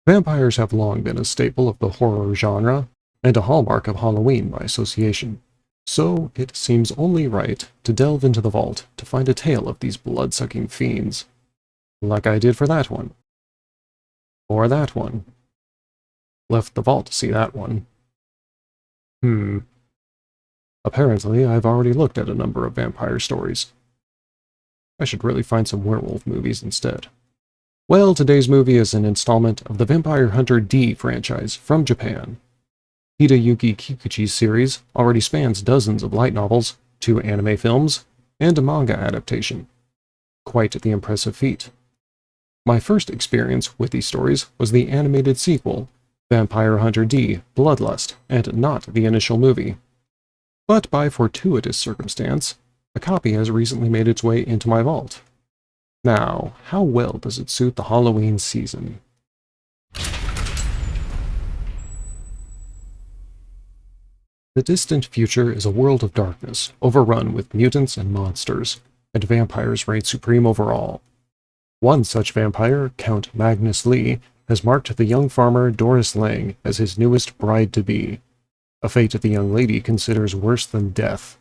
Vampires have long been a staple of the horror genre, and a hallmark of Halloween by association. So it seems only right to delve into the vault to find a tale of these blood-sucking fiends. Like I did for that one. Or that one. Left the vault to see that one. Apparently, I've already looked at a number of vampire stories. I should really find some werewolf movies instead. Well, today's movie is an installment of the Vampire Hunter D franchise from Japan. Hideyuki Kikuchi's series already spans dozens of light novels, 2 anime films, and a manga adaptation. Quite the impressive feat. My first experience with these stories was the animated sequel, Vampire Hunter D: Bloodlust, and not the initial movie. But by fortuitous circumstance, a copy has recently made its way into my vault. Now, how well does it suit the Halloween season? The distant future is a world of darkness, overrun with mutants and monsters, and vampires reign supreme over all. One such vampire, Count Magnus Lee, has marked the young farmer Doris Lang as his newest bride-to-be, a fate the young lady considers worse than death.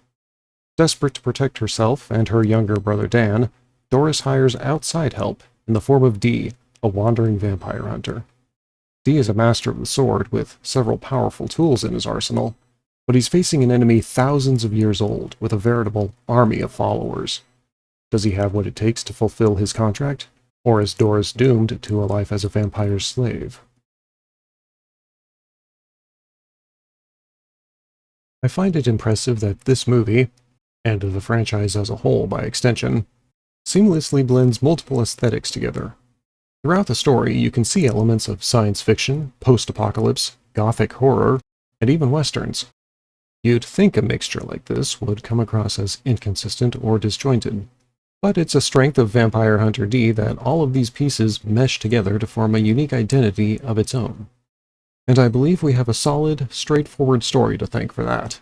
Desperate to protect herself and her younger brother Dan, Doris hires outside help in the form of D, a wandering vampire hunter. D is a master of the sword with several powerful tools in his arsenal, but he's facing an enemy thousands of years old with a veritable army of followers. Does he have what it takes to fulfill his contract, or is Doris doomed to a life as a vampire's slave? I find it impressive that this movie, and the franchise as a whole by extension, seamlessly blends multiple aesthetics together. Throughout the story, you can see elements of science fiction, post-apocalypse, gothic horror, and even westerns. You'd think a mixture like this would come across as inconsistent or disjointed, but it's a strength of Vampire Hunter D that all of these pieces mesh together to form a unique identity of its own. And I believe we have a solid, straightforward story to thank for that.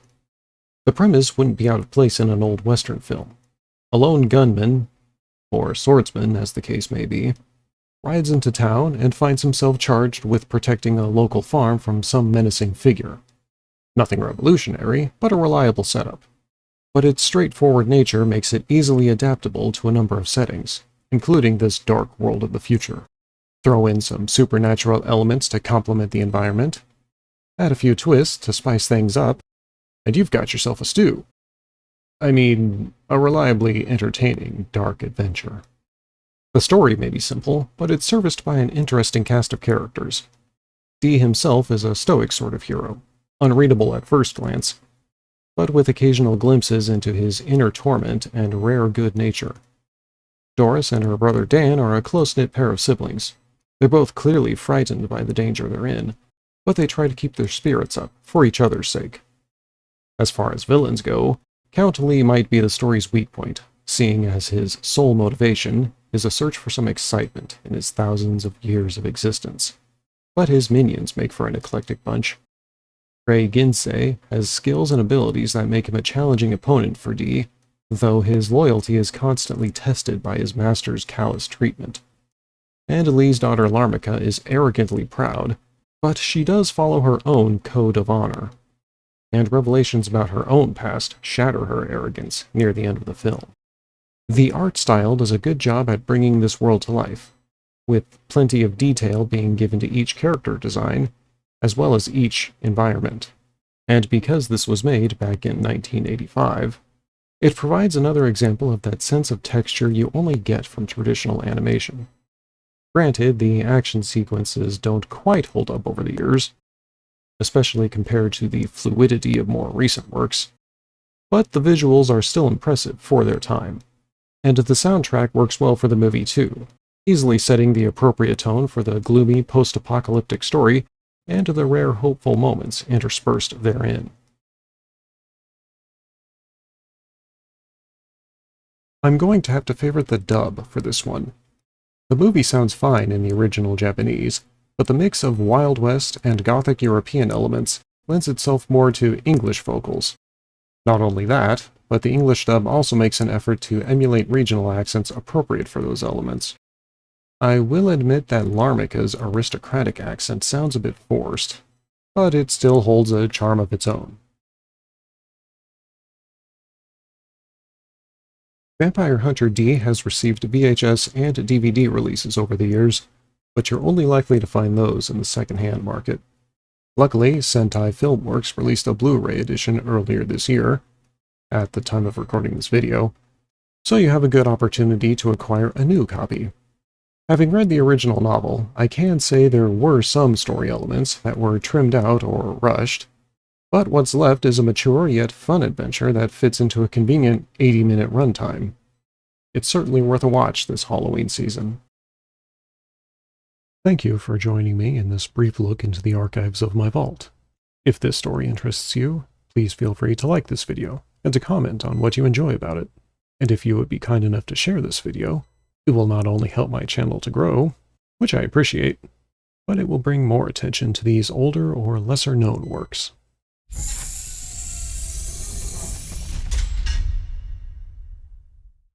The premise wouldn't be out of place in an old western film. A lone gunman, or swordsman as the case may be, rides into town and finds himself charged with protecting a local farm from some menacing figure. Nothing revolutionary, but a reliable setup. But its straightforward nature makes it easily adaptable to a number of settings, including this dark world of the future. Throw in some supernatural elements to complement the environment, add a few twists to spice things up, and you've got yourself a stew. I mean, a reliably entertaining dark adventure. The story may be simple, but it's serviced by an interesting cast of characters. D himself is a stoic sort of hero, unreadable at first glance, but with occasional glimpses into his inner torment and rare good nature. Doris and her brother Dan are a close-knit pair of siblings. They're both clearly frightened by the danger they're in, but they try to keep their spirits up for each other's sake. As far as villains go, Count Lee might be the story's weak point, seeing as his sole motivation is a search for some excitement in his thousands of years of existence. But his minions make for an eclectic bunch. Rei Ginsei has skills and abilities that make him a challenging opponent for D, though his loyalty is constantly tested by his master's callous treatment. And Lee's daughter Larmica is arrogantly proud, but she does follow her own code of honor. And revelations about her own past shatter her arrogance near the end of the film. The art style does a good job at bringing this world to life, with plenty of detail being given to each character design, as well as each environment. And because this was made back in 1985, it provides another example of that sense of texture you only get from traditional animation. Granted, the action sequences don't quite hold up over the years, especially compared to the fluidity of more recent works, but the visuals are still impressive for their time. And the soundtrack works well for the movie too, easily setting the appropriate tone for the gloomy post-apocalyptic story and the rare hopeful moments interspersed therein. I'm going to have to favorite the dub for this one. The movie sounds fine in the original Japanese, but the mix of Wild West and Gothic European elements lends itself more to English vocals. Not only that, but the English dub also makes an effort to emulate regional accents appropriate for those elements. I will admit that Larmika's aristocratic accent sounds a bit forced, but it still holds a charm of its own. Vampire Hunter D has received VHS and DVD releases over the years, but you're only likely to find those in the second-hand market. Luckily, Sentai Filmworks released a Blu-ray edition earlier this year, at the time of recording this video, so you have a good opportunity to acquire a new copy. Having read the original novel, I can say there were some story elements that were trimmed out or rushed, but what's left is a mature yet fun adventure that fits into a convenient 80-minute runtime. It's certainly worth a watch this Halloween season. Thank you for joining me in this brief look into the archives of my vault. If this story interests you, please feel free to like this video and to comment on what you enjoy about it. And if you would be kind enough to share this video, it will not only help my channel to grow, which I appreciate, but it will bring more attention to these older or lesser known works.